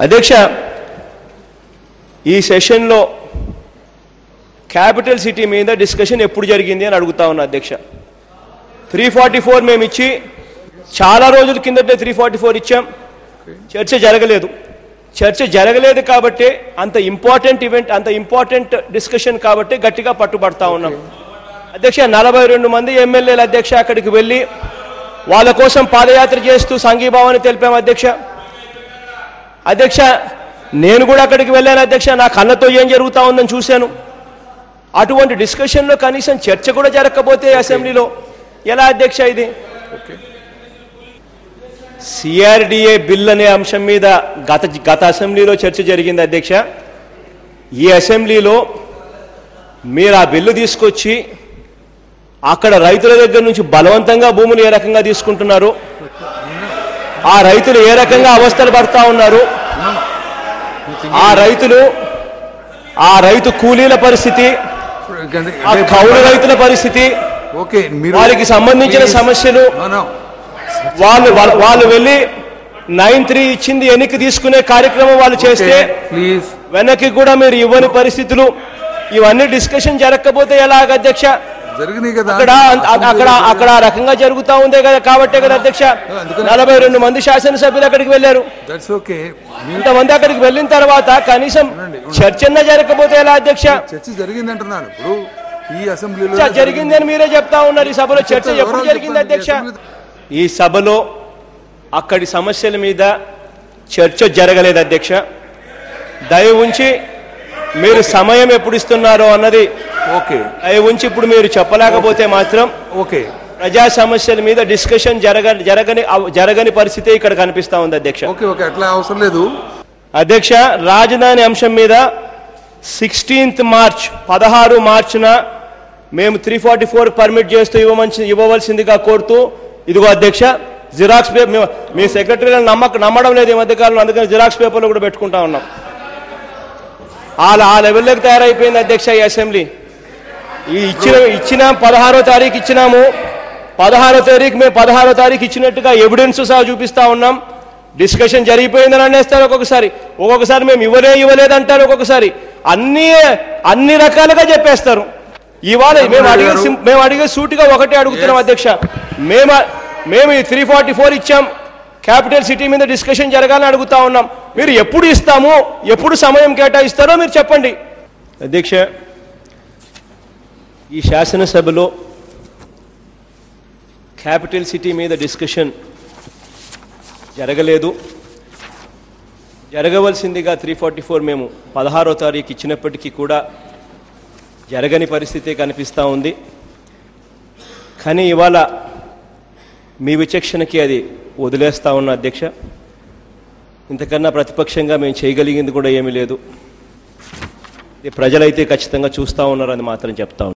అధ్యక్ష, ఈ సెషన్లో క్యాపిటల్ సిటీ మీద డిస్కషన్ ఎప్పుడు జరిగింది అని అడుగుతా ఉన్నా అధ్యక్ష. 344 మేము ఇచ్చి చాలా రోజుల కిందటే 344 ఇచ్చాం. చర్చ జరగలేదు కాబట్టి అంత ఇంపార్టెంట్ ఈవెంట్, అంత ఇంపార్టెంట్ డిస్కషన్ కాబట్టి గట్టిగా పట్టుబడతా ఉన్నాం అధ్యక్ష. 42 మంది ఎమ్మెల్యేలు అధ్యక్ష అక్కడికి వెళ్ళి వాళ్ళ కోసం పాదయాత్ర చేస్తూ సంఘీభావాన్ని తెలిపాం అధ్యక్ష. నేను కూడా అక్కడికి వెళ్ళాను అధ్యక్ష. నా కళ్ళతో ఏం జరుగుతా ఉందని చూశాను. అటువంటి డిస్కషన్లో కనీసం చర్చ కూడా జరగకపోతే అసెంబ్లీలో ఎలా అధ్యక్ష ఇది? సిఆర్డిఏ బిల్ అనే అంశం మీద గత అసెంబ్లీలో చర్చ జరిగింది అధ్యక్ష. ఈ అసెంబ్లీలో మీరు ఆ బిల్లు తీసుకొచ్చి అక్కడ రైతుల దగ్గర నుంచి బలవంతంగా భూములు ఏ రకంగా తీసుకుంటున్నారు, ఆ రైతులు ఏ రకంగా అవస్థలు పడతా ఉన్నారు, ఆ రైతు కూలీల పరిస్థితి, ఆ కౌలు రైతుల పరిస్థితి, వారికి సంబంధించిన సమస్యలు, వాళ్ళు వెళ్ళి 9(3) ఇచ్చింది వెనక్కి తీసుకునే కార్యక్రమం వాళ్ళు చేస్తే వెనక్కి కూడా మీరు ఇవ్వని పరిస్థితులు, ఇవన్నీ డిస్కషన్ జరగకపోతే ఎలాగ అధ్యక్ష? అక్కడ రకంగా జరుగుతూ ఉందే కదా, కాబట్టే కదా అధ్యక్ష 42 మంది శాసనసభ్యులు అక్కడికి వెళ్ళారు. ఇంతమంది అక్కడికి వెళ్ళిన తర్వాత కనీసం చర్చన్న జరగకపోతే ఎలా అధ్యక్ష? జరిగిందని మీరే చెప్తా ఉన్నారు. ఈ సభలో చర్చ ఎప్పుడు జరిగింది అధ్యక్ష? ఈ సభలో అక్కడి సమస్యల మీద చర్చ జరగలేదు అధ్యక్ష. దయ ఉంచి మీరు సమయం ఎప్పుడు ఇస్తున్నారో అన్నది దయ ఉంచి ఇప్పుడు మీరు చెప్పలేకపోతే మాత్రం ప్రజా సమస్యల మీద డిస్కషన్ జరగని పరిస్థితి ఇక్కడ కనిపిస్తా ఉంది అధ్యక్ష. అవసరం లేదు అధ్యక్ష. రాజధాని అంశం మీద 16 మార్చిన మేము 344 పర్మిట్ చేస్తూ ఇవ్వవలసిందిగా కోరుతూ ఇదిగో అధ్యక్ష జిరాక్స్ పేపర్, మీ సెక్రటరీలను నమ్మడం లేదు ఈ మధ్యకాలంలో, అందుకని జిరాక్స్ పేపర్లు కూడా పెట్టుకుంటా ఉన్నాం. ఆ లెవెల్లోకి తయారైపోయింది అధ్యక్ష ఈ అసెంబ్లీ. ఇచ్చిన 16వ తారీఖు ఇచ్చినాము. 16వ తారీఖు ఇచ్చినట్టుగా ఎవిడెన్స్ సహా చూపిస్తా ఉన్నాం. డిస్కషన్ జరిగిపోయిందని అనేస్తారు ఒక్కొక్కసారి మేము ఇవ్వలేదంటారు, ఒక్కొక్కసారి అన్ని రకాలుగా చెప్పేస్తారు. ఇవాళ మేము అడిగే సూటిగా ఒకటే అడుగుతున్నాం అధ్యక్ష. మేము ఈ 344 ఇచ్చాం, క్యాపిటల్ సిటీ మీద డిస్కషన్ జరగాలని అడుగుతా ఉన్నాం. మీరు ఎప్పుడు ఇస్తాము, ఎప్పుడు సమయం కేటాయిస్తారో మీరు చెప్పండి అధ్యక్ష. ఈ శాసనసభలో క్యాపిటల్ సిటీ మీద డిస్కషన్ జరగలేదు. జరగవలసిందిగా 344 మేము 16వ తారీఖు ఇచ్చినప్పటికీ కూడా జరగని పరిస్థితి కనిపిస్తూ ఉంది. కానీ ఇవాళ మీ విచక్షణకి అది వదిలేస్తా ఉన్నా అధ్యక్ష. ఇంతకన్నా ప్రతిపక్షంగా మేము చేయగలిగింది కూడా ఏమీ లేదు. ప్రజలైతే ఖచ్చితంగా చూస్తూ ఉన్నారని మాత్రం చెప్తా ఉన్నాం.